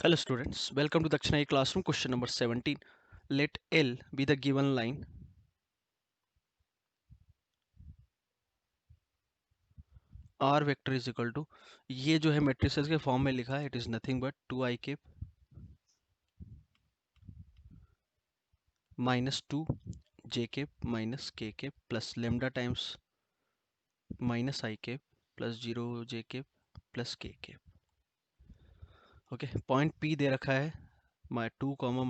Hello students, welcome to Dakshinai classroom. Question number 17. Let L be the given line R vector is equal to, ये जो है matrices के form में लिखा है, it is nothing but 2i cap minus 2 j cap minus k cap plus lambda times minus I cap plus 0 j cap plus k cap. Okay, point P दे रखा है 2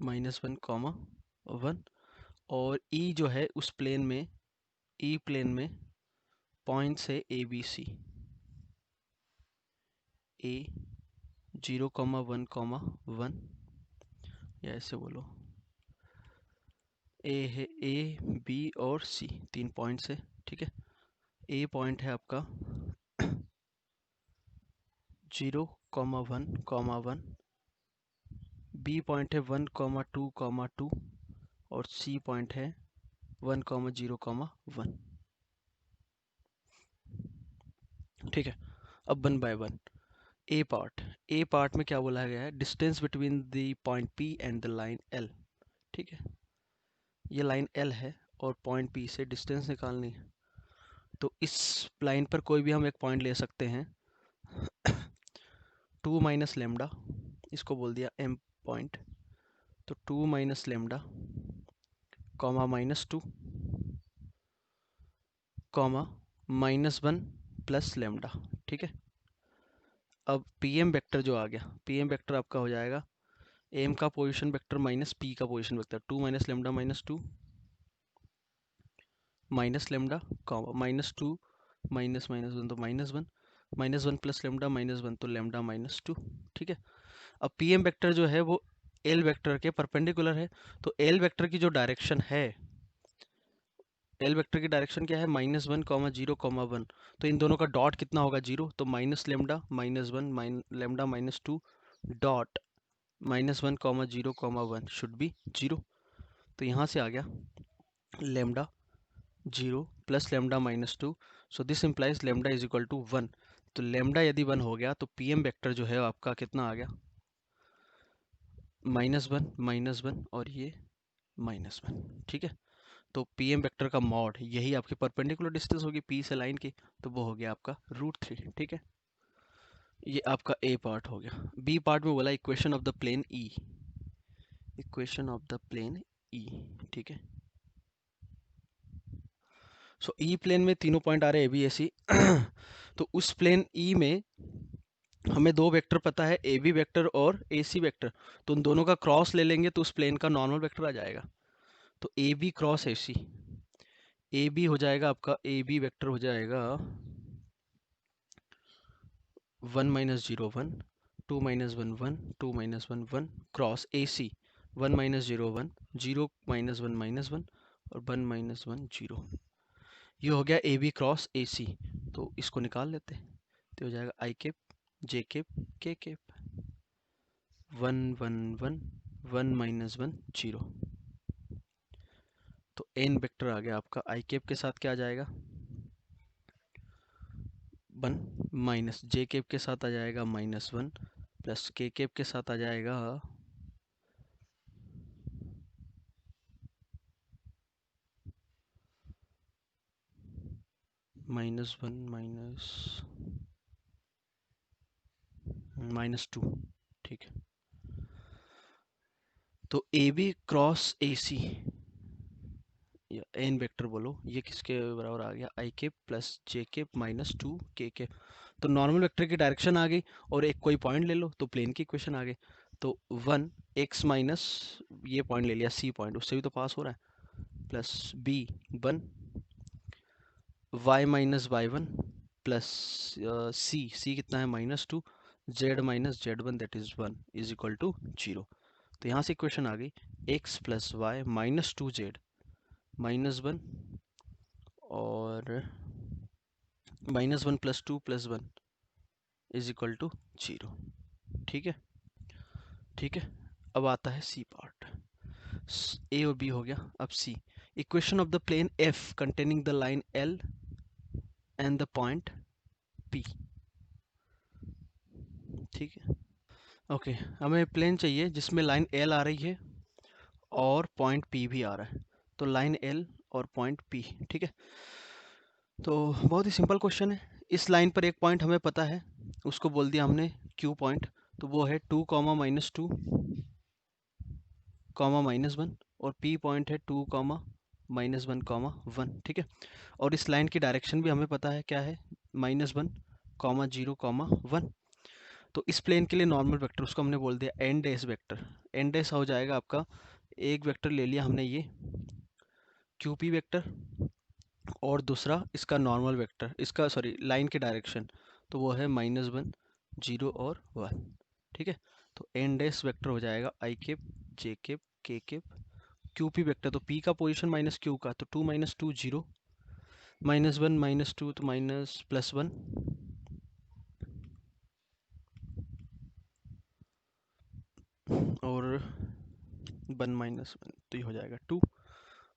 minus one comma 1 और E जो है उस plane में E plane में point से ABC A 0,1,1 या ऐसे बोलो ए है ए बी और सी, तीन पॉइंट्स है। ठीक है, ए पॉइंट है आपका 0,1,1, बी पॉइंट है 1,2,2 और सी पॉइंट है 1,0,1। ठीक है, अब one by one. A part में क्या बोला गया है, distance between the point P and the line L. ठीक है, ये लाइन एल है और पॉइंट पी से डिस्टेंस निकालनी है, तो इस लाइन पर कोई भी हम एक पॉइंट ले सकते हैं 2 माइनस लेमडा, इसको बोल दिया एम पॉइंट, तो 2 minus lambda comma -2 comma -1 plus lambda. ठीक है, अब पी एम वेक्टर जो आ गया, पी एम वेक्टर आपका हो जाएगा एम का पोजिशन वेक्टर माइनस पी का position vector, 2 minus lambda -2 minus lambda comma -2 minus -1 तो -1 -1 प्लस लेमडा -1 तो लेमडा -2। ठीक है, अब पी एम वेक्टर जो है वो एल वेक्टर के परपेंडिकुलर है, तो एल वेक्टर की जो डायरेक्शन है, एल वेक्टर की डायरेक्शन क्या है -1,0,1, तो इन दोनों का डॉट कितना होगा 0, तो minus lambda -1 lambda -2 dot -1,0,1 should be 0। तो यहाँ से आ गया lambda 0 plus lambda -2, so this implies lambda is equal to 1। तो लेमडा यदि 1 हो गया तो पी एम वेक्टर जो है आपका कितना आ गया -1 और ये -1। ठीक है, तो पी एम वेक्टर का मॉड यही आपकी परपेंडिकुलर डिस्टेंस होगी पी से लाइन की, तो वो हो गया आपका √3। ठीक है, ये आपका ए पार्ट हो गया। बी पार्ट में बोला equation of the plane E, equation of the plane E. ठीक है, सो ई प्लेन में तीनों पॉइंट आ रहे हैं ए बी ए सी तो उस प्लेन ई में हमें दो वेक्टर पता है, ए बी वेक्टर और ए सी वेक्टर, तो उन दोनों का क्रॉस ले लेंगे तो उस प्लेन का नॉर्मल वेक्टर आ जाएगा। तो A B cross A C, A B हो जाएगा आपका, ए बी वेक्टर हो जाएगा 1 minus 0 1, 2 minus 1 1, 2 minus 1 1 cross A C 1 minus 0 1, 0 minus 1 -1 और 1 माइनस 1 0। ये हो गया ए बी क्रॉस ए सी, तो इसको निकाल लेते हैं, तो हो जाएगा आई केप जे केप के केप 1 1 1 1 माइनस 1 0। तो एन वेक्टर आ गया आपका, आई केप के साथ क्या आ जाएगा 1 माइनस जे केप के साथ आ जाएगा -1 प्लस के केप के साथ आ जाएगा -1 -2। ठीक है, तो ए बी क्रॉस ए सी या एन वेक्टर बोलो, ये किसके बराबर आ गया आई केप प्लस जे केप -2 के केप। तो नॉर्मल वेक्टर की डायरेक्शन आ गई और एक कोई पॉइंट ले लो तो प्लेन की इक्वेशन आ गई। तो 1 x माइनस ये पॉइंट ले लिया सी पॉइंट, उससे भी तो पास हो रहा है, plus B 1 y minus y1 plus C कितना है -2 z-z1 that is 1 is equal to 0। तो यहाँ से इक्वेशन आ गई x प्लस वाई -2z -1 और -1 plus 2 plus 1 is equal to 0। ठीक है, ठीक है, अब आता है सी पार्ट। ए और बी हो गया, अब C, equation of the plane F containing the line L and the point P. ठीक है। ओके, हमें प्लेन चाहिए जिसमें लाइन एल आ रही है और पॉइंट पी भी आ रहा है। तो लाइन एल और पॉइंट पी, ठीक है। तो बहुत ही सिंपल क्वेश्चन है। इस लाइन पर एक पॉइंट हमें पता है, उसको बोल दिया हमने क्यू पॉइंट। तो वो है 2 कॉमा माइनस 2 कॉमा माइनस 1, और पी पॉइंट है 2 कॉमा माइनस 1 कॉमा 1, ठीक है। और इस लाइन की डायरेक्शन भी हमें पता है, क्या है, माइनस 1 कॉमा 0 कॉमा 1। तो इस प्लेन के लिए नॉर्मल वेक्टर उसको हमने बोल दिया N dash vector. N dash हो जाएगा आपका, एक वेक्टर ले लिया हमने ये क्यू पी वेक्टर, और दूसरा इसका नॉर्मल वेक्टर, इसका सॉरी लाइन की डायरेक्शन, तो वो है माइनस 1 0 और 1, ठीक है। तो एन डैश वेक्टर हो जाएगा आई केप जे केप के केप क्यू पी वेक्टर। तो पी का पोजीशन माइनस क्यू का, तो 2 माइनस 2 0, माइनस 1 माइनस 2 तो माइनस प्लस 1, और 1 माइनस 1 तो ये हो जाएगा 2,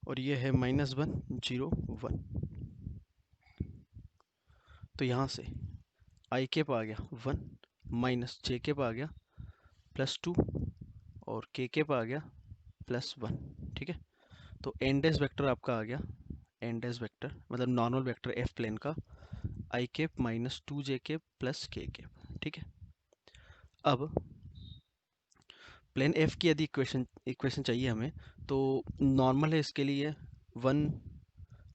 और ये है माइनस 1 0 1। तो यहाँ से आई केप आ गया 1, माइनस जे केप आ गया प्लस 2, और के केप आ गया प्लस 1, ठीक है। तो एन डैश वेक्टर आपका आ गया, एन डैश वेक्टर मतलब नॉर्मल वेक्टर एफ प्लेन का, I cap minus 2 J cap plus K cap, ठीक है। अब प्लेन एफ की यदि इक्वेशन इक्वेशन चाहिए हमें, तो नॉर्मल है इसके लिए 1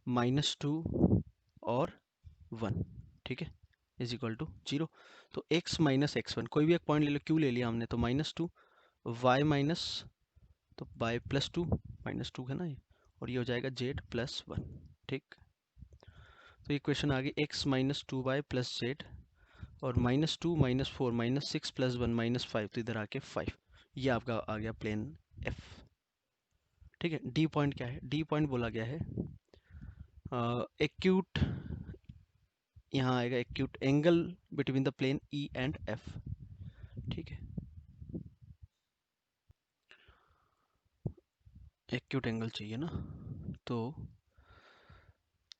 माइनस 2 और 1, ठीक है, इज इक्वल टू 0। तो x माइनस एक्स वन, कोई भी एक पॉइंट ले लो, क्यू ले लिया हमने, तो माइनस 2, वाई माइनस, तो बाई प्लस 2, माइनस 2 है ना ये, और ये हो जाएगा z प्लस 1, ठीक। तो ये क्वेश्चन आ गई x minus 2y plus Z, और minus 2 minus 4 minus 6 plus 1 minus 5, तो इधर आके 5। ये आपका आ गया प्लेन f, ठीक है। डी पॉइंट क्या है, डी पॉइंट बोला गया है एक्यूट, यहाँ आएगा acute angle between the plane E and F, ठीक है। एक्यूट एंगल चाहिए ना, तो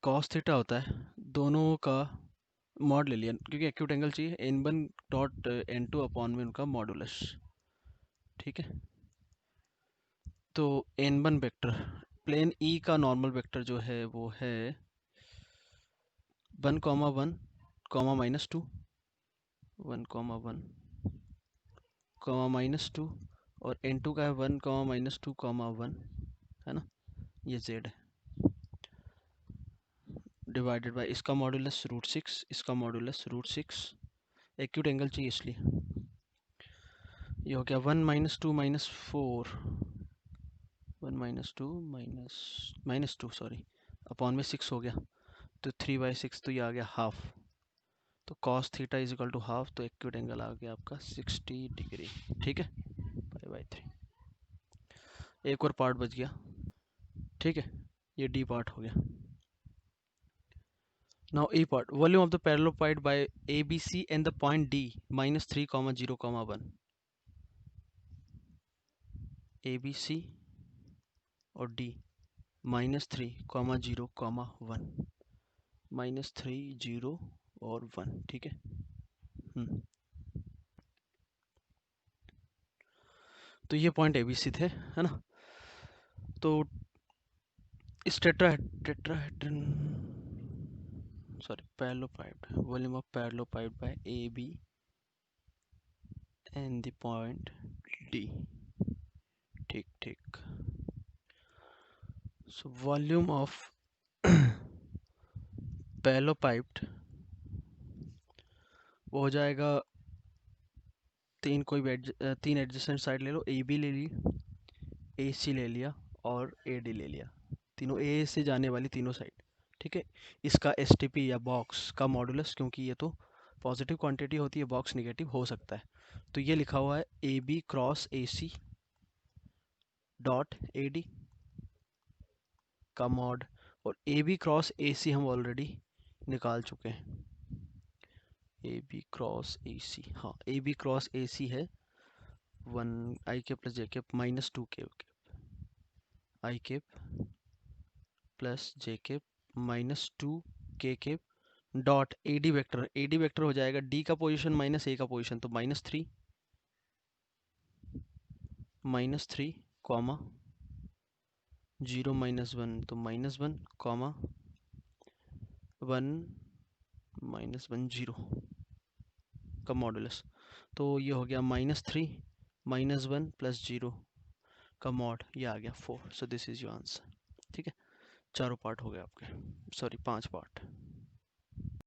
कॉस थीटा होता है, दोनों का मॉड ले लिया, क्योंकि एक्यूट एंगल चाहिए, n one dot n two upon में उनका मॉडुलस, ठीक है। तो n one vector plane E का नॉर्मल वेक्टर जो है वो है 1 comma 1 comma minus 2, 1 comma 1 comma minus 2, और एन टू का है 1 कॉमा माइनस 2 कॉमा 1, है ना, ये जेड है, डिवाइडेड बाय इसका मॉडुलस √6, इसका मॉडुलस √6, एक्यूट एंगल चाहिए इसलिए। ये हो गया 1 minus 2 minus 4, 1 minus 2 minus 2 sorry, upon में 6 हो गया, तो 3/6, तो ये आ गया हाफ। तो cos theta is equal to half, तो एक्यूट एंगल आ गया आपका 60 डिग्री, ठीक है, π/3। एक और पार्ट बच गया, ठीक है, ये डी पार्ट हो गया। Now A part, volume of the parallelepiped by A B C and the point D -3, 0, 1, A B C और डी -3, 0, 1, -3 0 और 1, ठीक है। तो ये पॉइंट ए बी सी थे, है ना। तो इस tetrahedron sorry parallelepiped, volume of parallelepiped by A B and the point D, ठीक ठीक। सो वॉल्यूम ऑफ पैरेललोपाइड वो हो जाएगा, तीन एडजेसेंट साइड ले लो, ए बी ले ली, ए सी ले लिया, और ए डी ले लिया, तीनों ए से जाने वाली तीनों साइड, ठीक है। इसका एस टी पी या बॉक्स का मॉडुलस, क्योंकि ये तो पॉजिटिव क्वांटिटी होती है, बॉक्स निगेटिव हो सकता है, तो ये लिखा हुआ है A B cross A C dot A D का मॉड, और ए बी क्रॉस ए सी हम ऑलरेडी निकाल चुके हैं, ए बी क्रॉस ए सी, हाँ ए बी क्रॉस ए सी है 1 आई के प्लस जे के -2 के आई के प्लस जे के -2 के डॉट ए डी वेक्टर हो जाएगा डी का पोजीशन माइनस ए का पोजीशन, तो -3 कॉमा 0 - 1, तो -1 कॉमा 1 -1 0 का मॉडुलस। तो ये हो गया -3 -1 + 0 का मॉड, ये आ गया 4। So this is your answer. ठीक है, चारों पार्ट हो गए आपके, सॉरी 5 पार्ट।